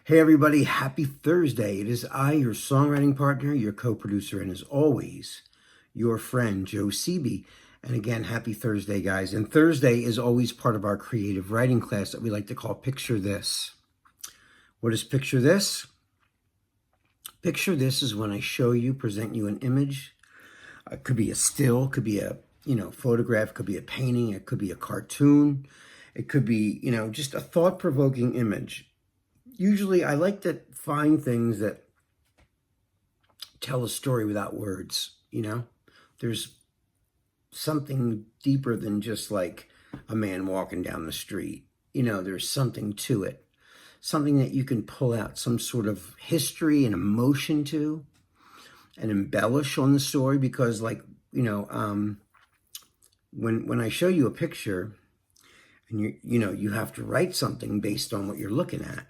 Hey everybody, happy Thursday. It is I, your songwriting partner, your co-producer, and as always, your friend, Joe Seeby. And again, happy Thursday, guys. And Thursday is always part of our creative writing class that we like to call Picture This. What is Picture This? Picture This is when I show you, present you an image. It could be a still, could be a photograph, could be a painting, it could be a cartoon. It could be, just a thought-provoking image. Usually I like to find things that tell a story without words, There's something deeper than just like a man walking down the street. There's something to it. Something that you can pull out, some sort of history and emotion to, and embellish on the story because when I show you a picture and you have to write something based on what you're looking at.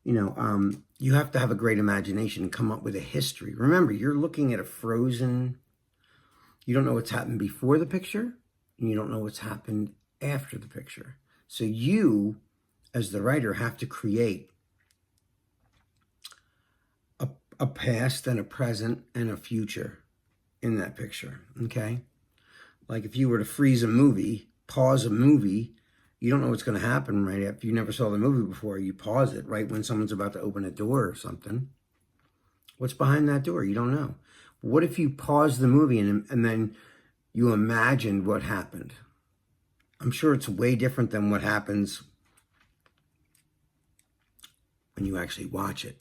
You have to have a great imagination and come up with a history. Remember, you're looking at a frozen, you don't know what's happened before the picture, and you don't know what's happened after the picture. So you, as the writer, have to create a past and a present and a future in that picture, okay? Like if you were to freeze a movie, pause a movie, you don't know what's going to happen right after. You never saw the movie before. You pause it right when someone's about to open a door or something. What's behind that door? You don't know. What if you pause the movie and then you imagined what happened? I'm sure it's way different than what happens when you actually watch it,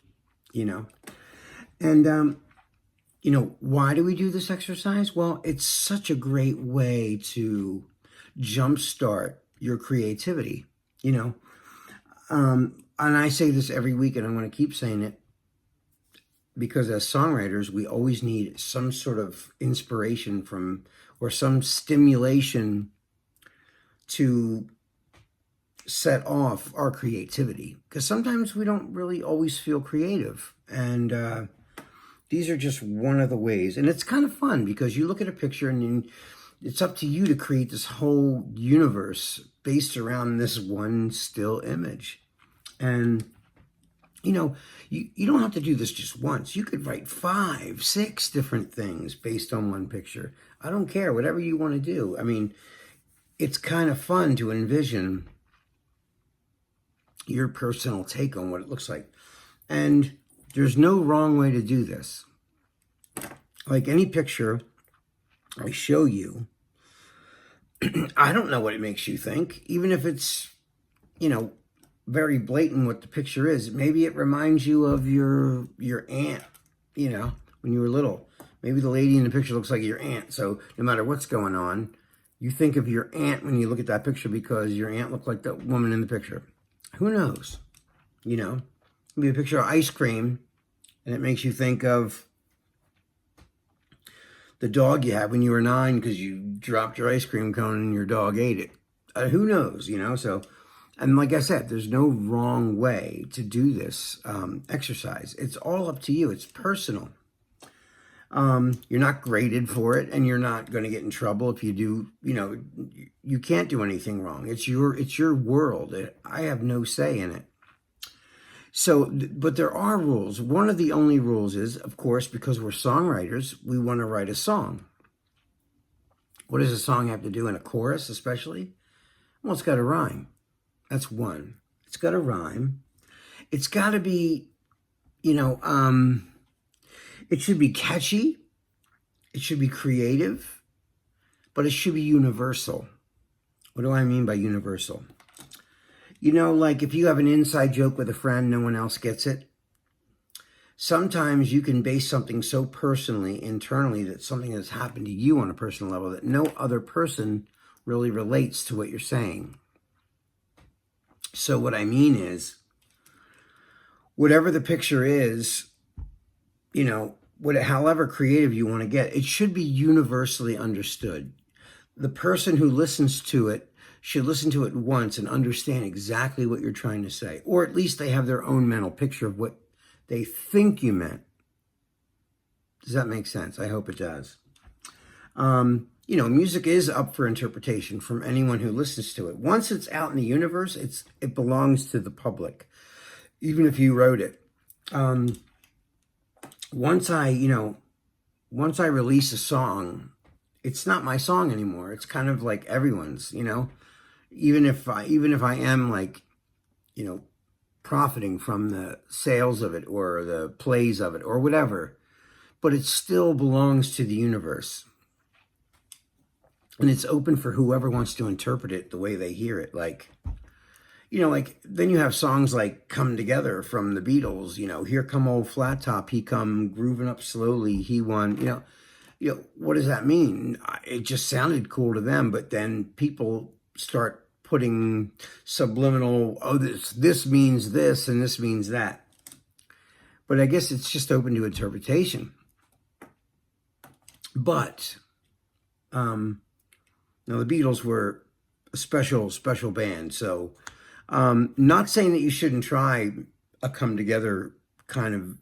And, why do we do this exercise? Well, it's such a great way to jumpstart your creativity, and I say this every week and I'm going to keep saying it because as songwriters, we always need some sort of inspiration from or some stimulation to set off our creativity because sometimes we don't really always feel creative. And these are just one of the ways. And it's kind of fun because you look at a picture and it's up to you to create this whole universe based around this one still image. And, you don't have to do this just once. You could write 5, 6 different things based on one picture. I don't care, whatever you want to do. I mean, it's kind of fun to envision your personal take on what it looks like. And there's no wrong way to do this. Like any picture I show you, I don't know what it makes you think, even if it's, very blatant what the picture is. Maybe it reminds you of your aunt, when you were little. Maybe the lady in the picture looks like your aunt. So no matter what's going on, you think of your aunt when you look at that picture because your aunt looked like that woman in the picture. Who knows? Maybe a picture of ice cream and it makes you think of the dog you had when you were 9 because you dropped your ice cream cone and your dog ate it. Who knows, So, and like I said, there's no wrong way to do this exercise. It's all up to you. It's personal. You're not graded for it, and you're not going to get in trouble if you do. You can't do anything wrong. It's your world. I have no say in it. So, but there are rules. One of the only rules is, of course, because we're songwriters, we want to write a song. What does a song have to do in a chorus, especially? Well, it's got to rhyme. That's one. It's got to rhyme. It's got to be, it should be catchy. It should be creative, but it should be universal. What do I mean by universal? Like if you have an inside joke with a friend, no one else gets it. Sometimes you can base something so personally, internally, that something has happened to you on a personal level that no other person really relates to what you're saying. So what I mean is, whatever the picture is, however creative you want to get, it should be universally understood. The person who listens to it should listen to it once and understand exactly what you're trying to say. Or at least they have their own mental picture of what they think you meant. Does that make sense? I hope it does. Music is up for interpretation from anyone who listens to it. Once it's out in the universe, it belongs to the public. even if you wrote it. Um, once I release a song, it's not my song anymore. It's kind of like everyone's, even if I am like, profiting from the sales of it or the plays of it or whatever, but it still belongs to the universe. And it's open for whoever wants to interpret it the way they hear it. Like, then you have songs like Come Together from the Beatles, Here Come Old Flat Top, he come grooving up slowly, he won, what does that mean? It just sounded cool to them, but then people start putting subliminal, oh, this means this and this means that. But I guess it's just open to interpretation. But, now the Beatles were a special, special band. So, not saying that you shouldn't try a Come Together kind of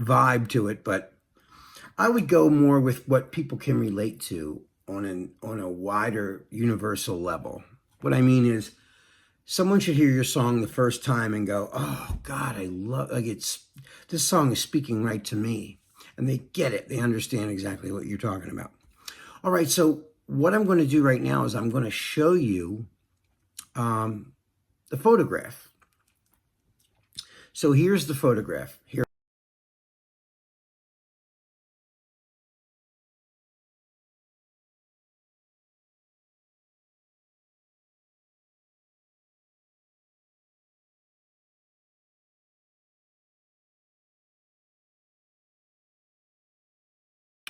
vibe to it, but I would go more with what people can relate to on a wider universal level. What I mean is, someone should hear your song the first time and go, "Oh God, I love this song is speaking right to me," and they get it. They understand exactly what you're talking about. All right, so what I'm going to do right now is I'm going to show you the photograph. So here's the photograph. Here.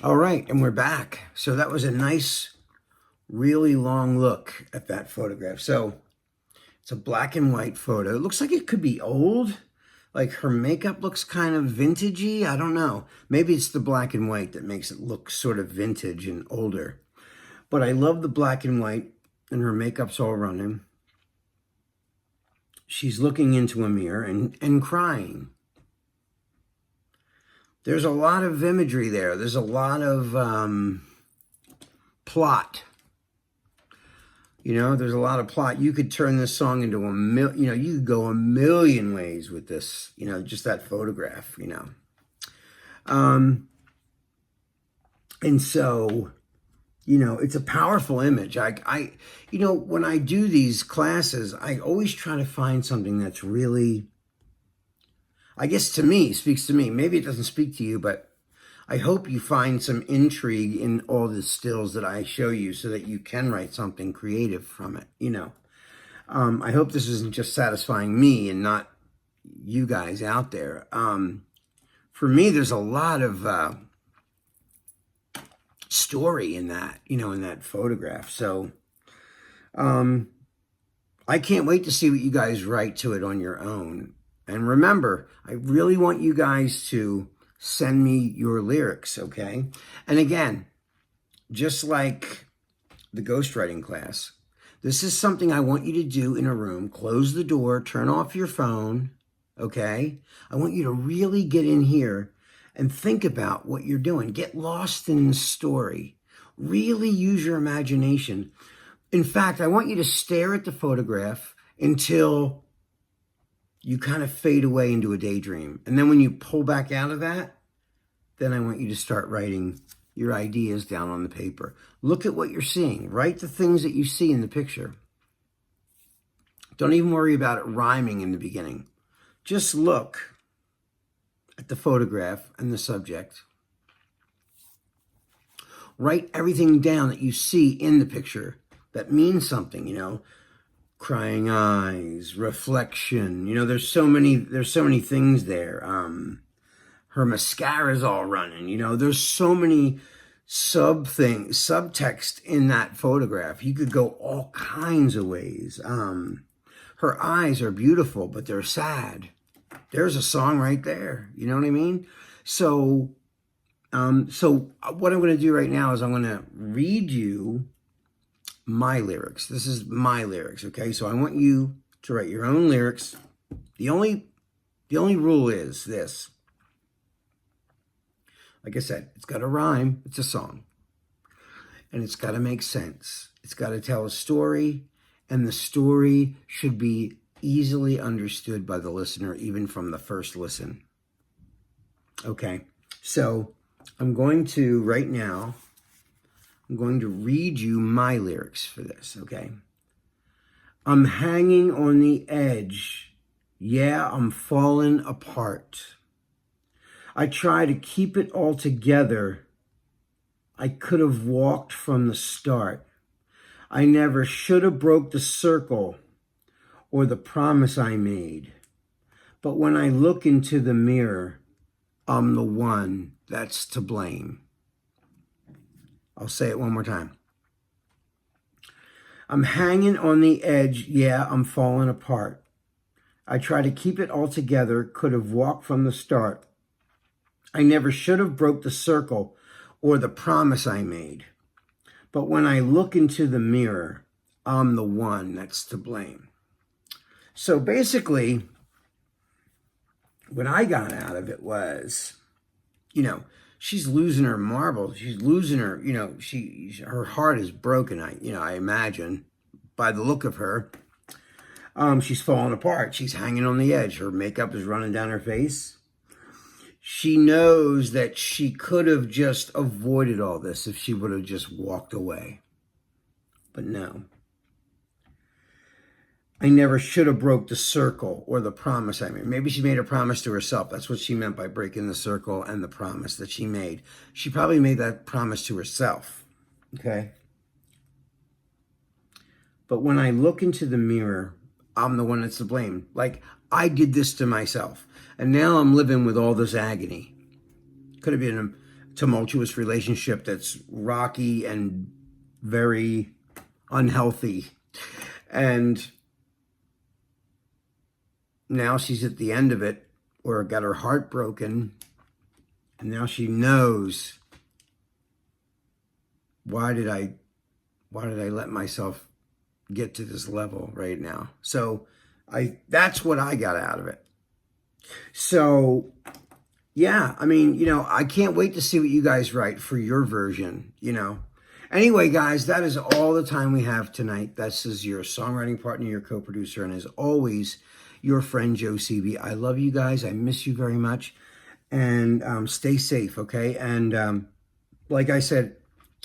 All right, and we're back. So that was a nice, really long look at that photograph. So it's a black and white photo. It looks like it could be old. Like her makeup looks kind of vintagey. I don't know. Maybe it's the black and white that makes it look sort of vintage and older. But I love the black and white, and her makeup's all running. She's looking into a mirror and crying. There's a lot of imagery there. There's a lot of plot. There's a lot of plot. You could turn this song into you could go a million ways with this, just that photograph, And so, it's a powerful image. When I do these classes, I always try to find something that's really, I guess to me, speaks to me. Maybe it doesn't speak to you, but I hope you find some intrigue in all the stills that I show you so that you can write something creative from it, I hope this isn't just satisfying me and not you guys out there. For me, there's a lot of story in that, in that photograph. So I can't wait to see what you guys write to it on your own. And remember, I really want you guys to send me your lyrics, okay? And again, just like the ghostwriting class, this is something I want you to do in a room. Close the door, turn off your phone, okay? I want you to really get in here and think about what you're doing. Get lost in the story. Really use your imagination. In fact, I want you to stare at the photograph until you kind of fade away into a daydream. And then when you pull back out of that, then I want you to start writing your ideas down on the paper. Look at what you're seeing. Write the things that you see in the picture. Don't even worry about it rhyming in the beginning. Just look at the photograph and the subject. Write everything down that you see in the picture that means something, crying eyes, reflection. There's so many things there. Her mascara's all running. There's so many subtext in that photograph. You could go all kinds of ways. Her eyes are beautiful, but they're sad. There's a song right there. You know what I mean? So what I'm going to do right now is I'm going to read you my lyrics. This is my lyrics, okay? So I want you to write your own lyrics. The only rule is this. Like I said, it's got to rhyme. It's a song. And it's got to make sense. It's got to tell a story, and the story should be easily understood by the listener, even from the first listen. Okay, so I'm going to, right now, I'm going to read you my lyrics for this, okay? I'm hanging on the edge. Yeah, I'm falling apart. I try to keep it all together. I could have walked from the start. I never should have broke the circle or the promise I made. But when I look into the mirror, I'm the one that's to blame. I'll say it one more time. I'm hanging on the edge. Yeah, I'm falling apart. I try to keep it all together. Could have walked from the start. I never should have broke the circle or the promise I made. But when I look into the mirror, I'm the one that's to blame. So basically, what I got out of it was, she's losing her marbles. She's losing her, her heart is broken. I imagine by the look of her, she's falling apart. She's hanging on the edge. Her makeup is running down her face. She knows that she could have just avoided all this if she would have just walked away. But no. I never should have broke the circle or the promise I made. Maybe she made a promise to herself. That's what she meant by breaking the circle and the promise that she made. She probably made that promise to herself, okay? But when I look into the mirror, I'm the one that's to blame. Like, I did this to myself. And now I'm living with all this agony. Could have been a tumultuous relationship that's rocky and very unhealthy. And now she's at the end of it, or got her heart broken. And now she knows, why did I let myself get to this level right now? So that's what I got out of it. So yeah, I can't wait to see what you guys write for your version, Anyway, guys, that is all the time we have tonight. This is your songwriting partner, your co-producer, and as always, your friend, Joe CB. I love you guys. I miss you very much. And stay safe, okay? And like I said,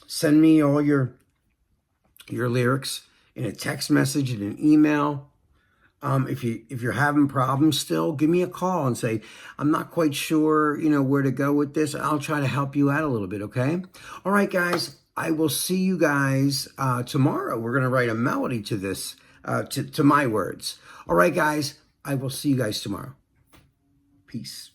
send me all your lyrics in a text message, in an email. If you're having problems still, give me a call and say, I'm not quite sure, where to go with this. I'll try to help you out a little bit, okay? All right, guys, I will see you guys tomorrow. We're going to write a melody to this, to my words. All right, guys, I will see you guys tomorrow. Peace.